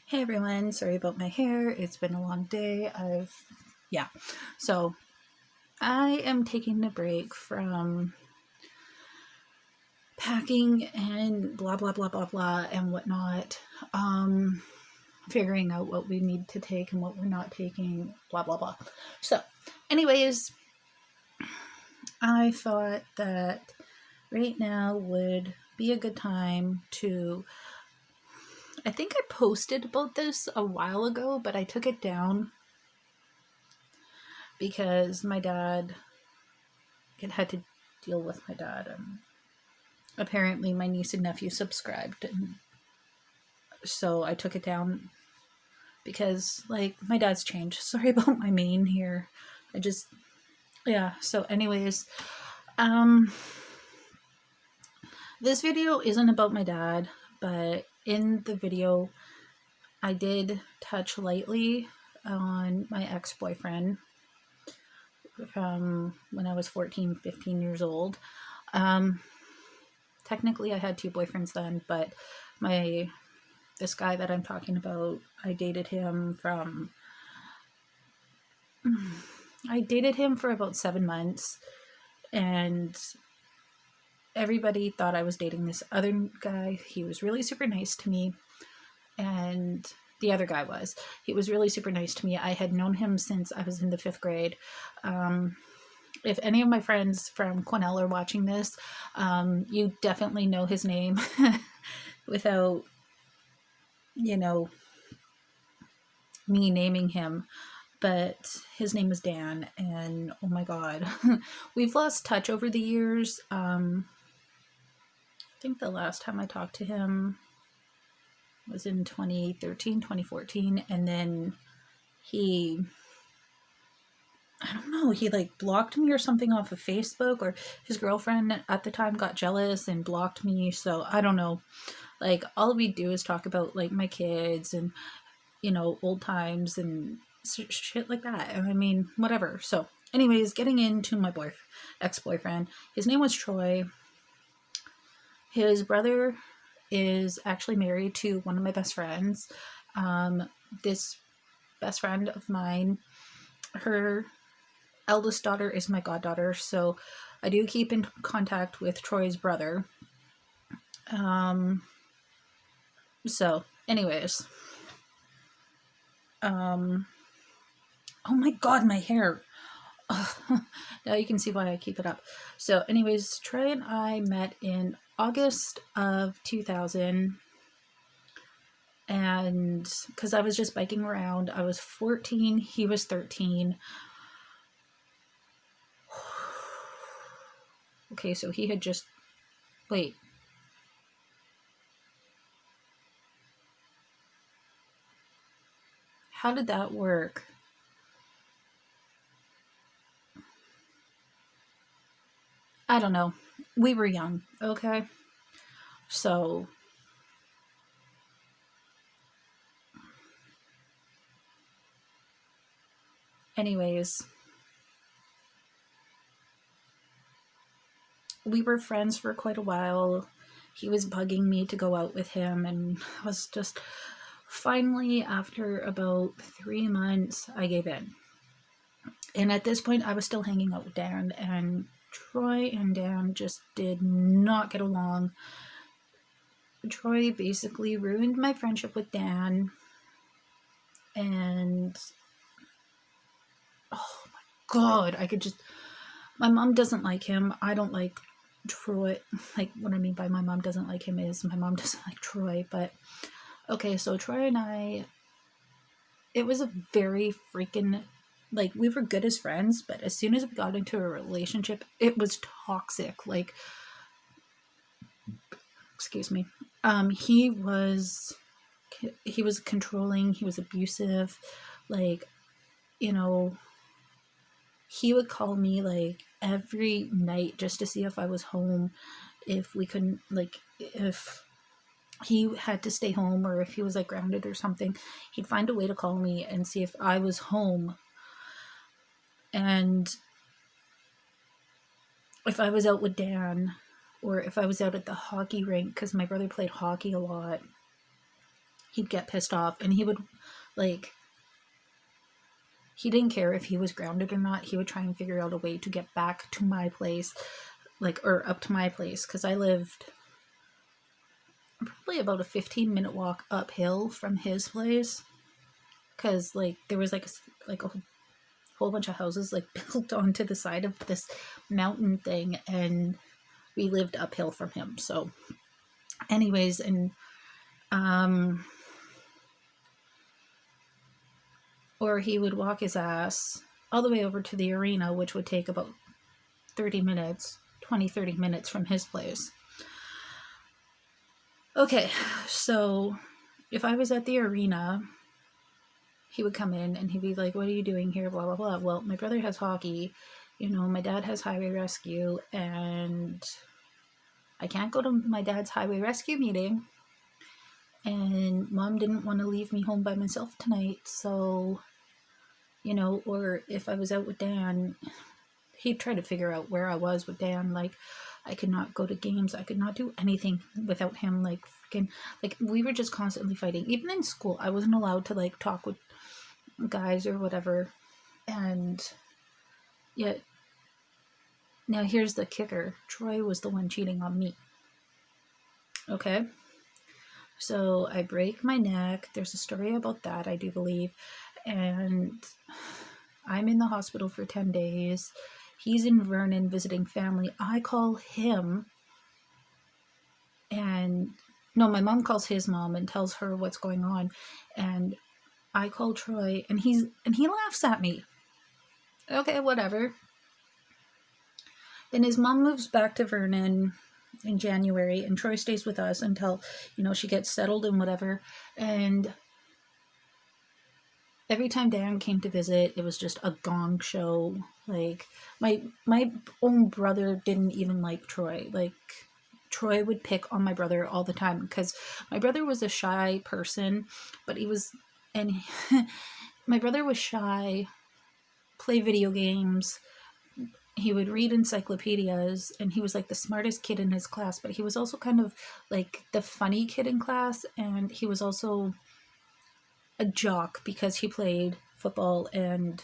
Hey everyone, sorry about my hair. It's been a long day. So I am taking a break from packing and blah, blah, blah, blah, blah, and whatnot. Figuring out what we need to take and what we're not taking, blah, blah, blah. So, anyways, I thought that right now would be a good time to. I think I posted about this a while ago, but I took it down because my dad had to deal with my dad. Apparently, my niece and nephew subscribed, and so I took it down because, my dad's changed. Sorry about my mane here. So, anyways, this video isn't about my dad, but in the video, I did touch lightly on my ex-boyfriend from when I was 14, 15 years old. Technically, I had two boyfriends then, but this guy that I'm talking about, I dated him for about 7 months, and everybody thought I was dating this other guy. He was really super nice to me, and the other guy he was really super nice to me. I had known him since I was in the 5th grade. If any of my friends from Cornell are watching this, you definitely know his name without, me naming him. But his name was Dan, and oh my god, we've lost touch over the years. I think the last time I talked to him was in 2013, 2014, and then he blocked me or something off of Facebook, or his girlfriend at the time got jealous and blocked me. So I don't know. All we do is talk about my kids and old times and shit like that. I mean, whatever. So anyways, getting into my ex-boyfriend, his name was Troy. His brother is actually married to one of my best friends. This best friend of mine, her eldest daughter is my goddaughter, so I do keep in contact with Troy's brother. So anyways, oh my god, my hair. Now you can see why I keep it up. So anyways, Troy and I met in August of 2000, and because I was just biking around. I was 14, he was 13. Okay, so he had just... Wait. How did that work? I don't know. We were young, okay? So... Anyways... We were friends for quite a while. He was bugging me to go out with him, and was just... Finally, after about 3 months, I gave in. And at this point, I was still hanging out with Dan, and Troy and Dan just did not get along. Troy basically ruined my friendship with Dan, and oh my god, my mom doesn't like him. I don't like Troy. What I mean by my mom doesn't like him is my mom doesn't like Troy. But okay, so Troy and I, it was a very freaking, we were good as friends, but as soon as we got into a relationship, it was toxic. Excuse me. He was controlling, he was abusive. He would call me every night just to see if I was home, if we couldn't, if he had to stay home, or if he was grounded or something. He'd find a way to call me and see if I was home, and if I was out with Dan, or if I was out at the hockey rink, because my brother played hockey a lot. he'd get pissed off, and he would, like, he didn't care if he was grounded or not. He would try and figure out a way to get back to my place, like, or up to my place, because I lived probably about a 15-minute walk uphill from his place, because, like, there was, like, a whole bunch of houses, like, built onto the side of this mountain thing, and we lived uphill from him. So anyways, and or he would walk his ass all the way over to the arena, which would take about 30 minutes from his place. Okay, so if I was at the arena, he would come in and he'd be like, what are you doing here, blah blah blah. Well, my brother has hockey, my dad has highway rescue, and I can't go to my dad's highway rescue meeting, and mom didn't want to leave me home by myself tonight, so, or if I was out with Dan, he'd try to figure out where I was with Dan. Like, I could not go to games, I could not do anything without him. Like, freaking, like, we were just constantly fighting. Even in school, I wasn't allowed to, like, talk with guys or whatever. And yet, now here's the kicker. Troy was the one cheating on me. Okay? So I break my neck. There's a story about that, I do believe. And I'm in the hospital for 10 days. He's in Vernon visiting family. I call him, and no, my mom calls his mom and tells her what's going on. And I call Troy, and he laughs at me. Okay, whatever. Then his mom moves back to Vernon in January, and Troy stays with us until, she gets settled and whatever. And every time Dan came to visit, it was just a gong show. Like, my own brother didn't even like Troy. Like, Troy would pick on my brother all the time, because my brother was a shy person, but my brother was shy, play video games, he would read encyclopedias, and he was like the smartest kid in his class, but he was also kind of like the funny kid in class, and he was also a jock because he played football and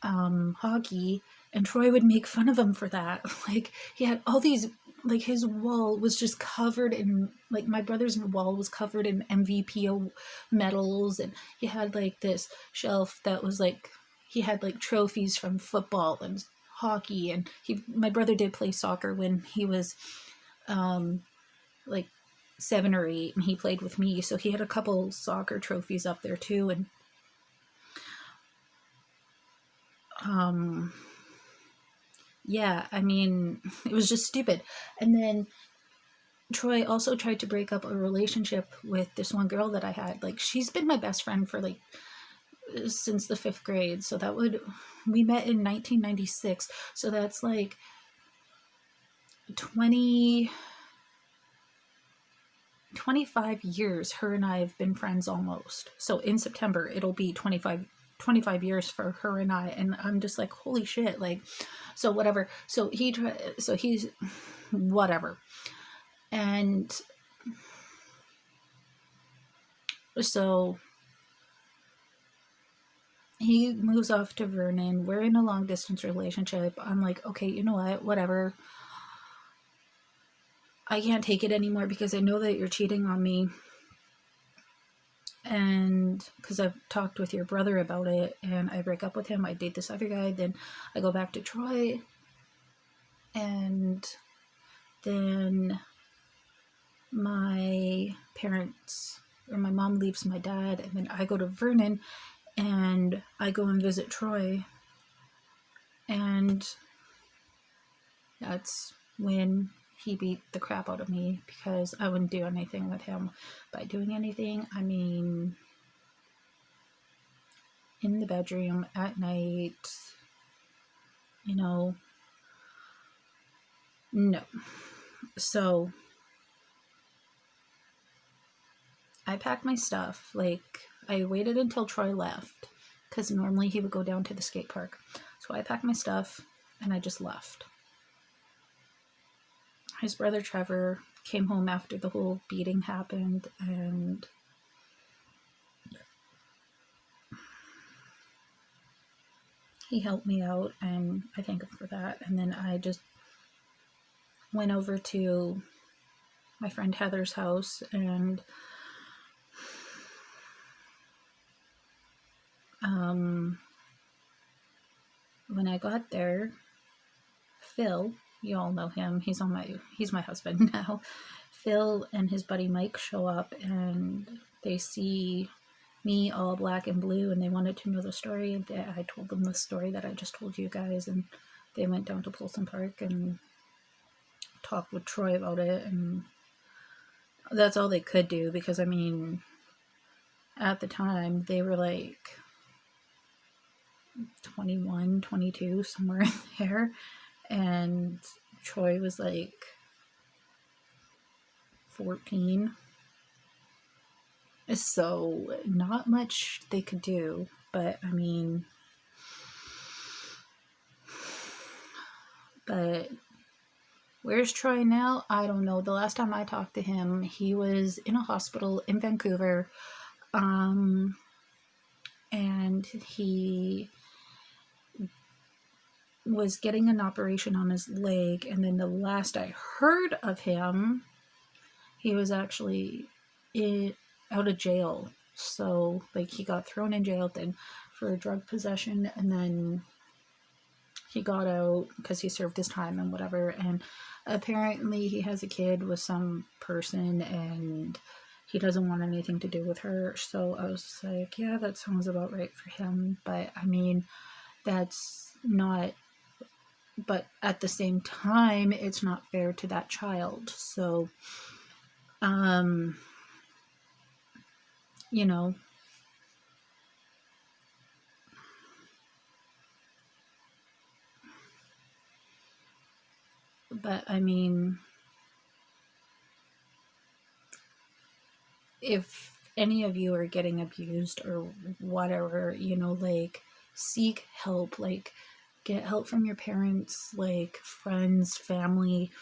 hockey, and Troy would make fun of him for that. Like, he had all these, like, his wall was just covered in, like, my brother's wall was covered in MVP medals, and he had like this shelf that was like, he had like trophies from football and hockey, and my brother did play soccer when he was like 7 or 8, and he played with me, so he had a couple soccer trophies up there too. And yeah, I mean, it was just stupid. And then Troy also tried to break up a relationship with this one girl that I had. Like, she's been my best friend for like since the 5th grade, so we met in 1996, so that's like 25 years her and I have been friends almost. So in September it'll be 25 years for her and I, and I'm just like, holy shit. Like, so whatever. So he's whatever. And so he moves off to Vernon. We're in a long distance relationship. I'm like, okay, you know what, whatever. I can't take it anymore because I know that you're cheating on me. And because I've talked with your brother about it, and I break up with him, I date this other guy, then I go back to Troy, and then my mom leaves my dad, and then I go to Vernon, and I go and visit Troy, and that's when he beat the crap out of me, because I wouldn't do anything with him. By doing anything, I mean in the bedroom at night, no. So I packed my stuff. Like, I waited until Troy left, because normally he would go down to the skate park. So I packed my stuff and I just left. His brother Trevor came home after the whole beating happened, and he helped me out, and I thank him for that. And then I just went over to my friend Heather's house, and when I got there, Phil, you all know him, he's my husband now. Phil and his buddy Mike show up, and they see me all black and blue, and they wanted to know the story. And I told them the story that I just told you guys, and they went down to Polson Park and talked with Troy about it, and that's all they could do, because I mean, at the time they were like 21, 22, somewhere in there, and Troy was like 14. So not much they could do, but I mean, but where's Troy now? I don't know. The last time I talked to him, he was in a hospital in Vancouver, and he was getting an operation on his leg, and then the last I heard of him, he was actually out of jail. So like, he got thrown in jail then for drug possession, and then he got out because he served his time and whatever, and apparently he has a kid with some person, and he doesn't want anything to do with her. So I was just like, yeah, that sounds about right for him. But I mean, that's not, but at the same time, it's not fair to that child. So you know, but I mean, if any of you are getting abused or whatever, you know, like, seek help, like, get help from your parents, like, friends, family,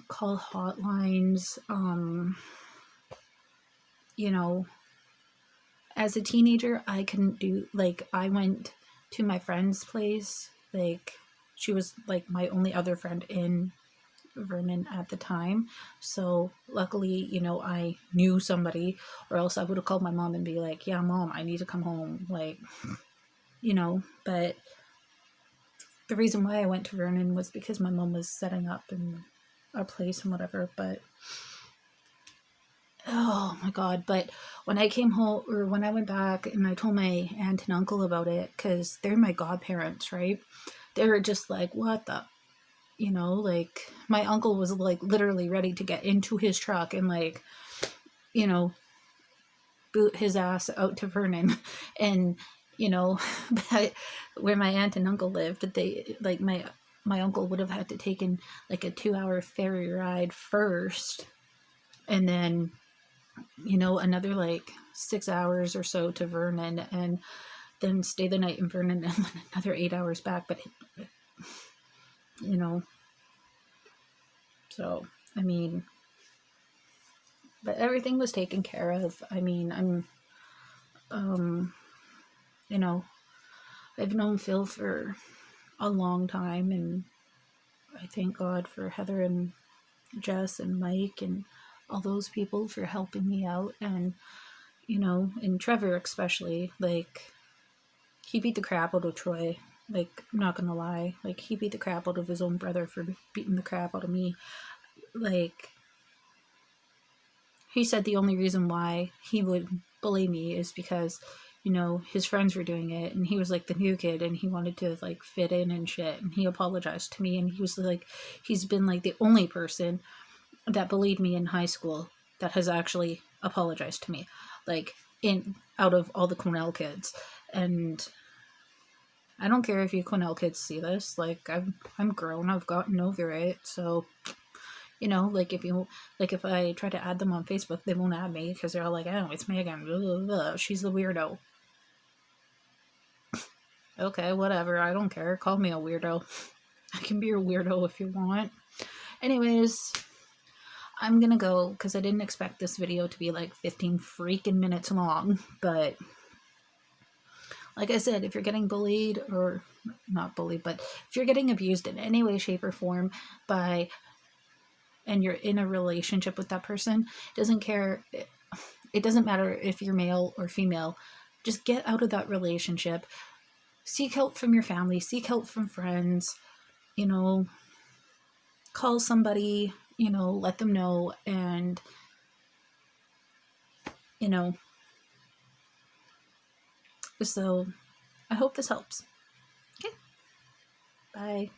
call hotlines. You know, as a teenager, I couldn't do, like, I went to my friend's place, like, she was like my only other friend in Vernon at the time. So luckily, you know, I knew somebody, or else I would have called my mom and be like, yeah, Mom, I need to come home. Like, you know, but the reason why I went to Vernon was because my mom was setting up in a place and whatever. But oh my God. But when I came home, or when I went back and I told my aunt and uncle about it, because they're my godparents, right? They were just like, what the, you know, like, my uncle was like literally ready to get into his truck and, like, you know, boot his ass out to Vernon. And, you know, but where my aunt and uncle lived, they, like, my uncle would have had to taken like a 2-hour ferry ride first, and then, you know, another like 6 hours or so to Vernon, and then stay the night in Vernon, and then another 8 hours back. But you know, so I mean, but everything was taken care of. I mean, you know, I've known Phil for a long time, and I thank God for Heather and Jess and Mike and all those people for helping me out. And, you know, and Trevor especially, like, he beat the crap out of Troy. Like, I'm not gonna lie, like, he beat the crap out of his own brother for beating the crap out of me. Like, he said the only reason why he would bully me is because, you know, his friends were doing it, and he was like the new kid, and he wanted to like fit in and shit. And he apologized to me, and he was like, he's been like the only person that bullied me in high school that has actually apologized to me, like, in out of all the Cornell kids. And I don't care if you Cornell kids see this, like, I'm grown, I've gotten over it. So, you know, like, if I try to add them on Facebook, they won't add me because they're all like, oh, it's Megan, blah, blah, blah. She's the weirdo. Okay, whatever, I don't care, call me a weirdo. I can be a weirdo if you want. Anyways, I'm gonna go because I didn't expect this video to be like 15 freaking minutes long. But like I said, if you're getting bullied, or not bullied, but if you're getting abused in any way, shape, or form by, and you're in a relationship with that person, doesn't care. It doesn't matter if you're male or female. Just get out of that relationship. Seek help from your family. Seek help from friends. You know, call somebody. You know, let them know, and you know. So, I hope this helps. Okay. Bye.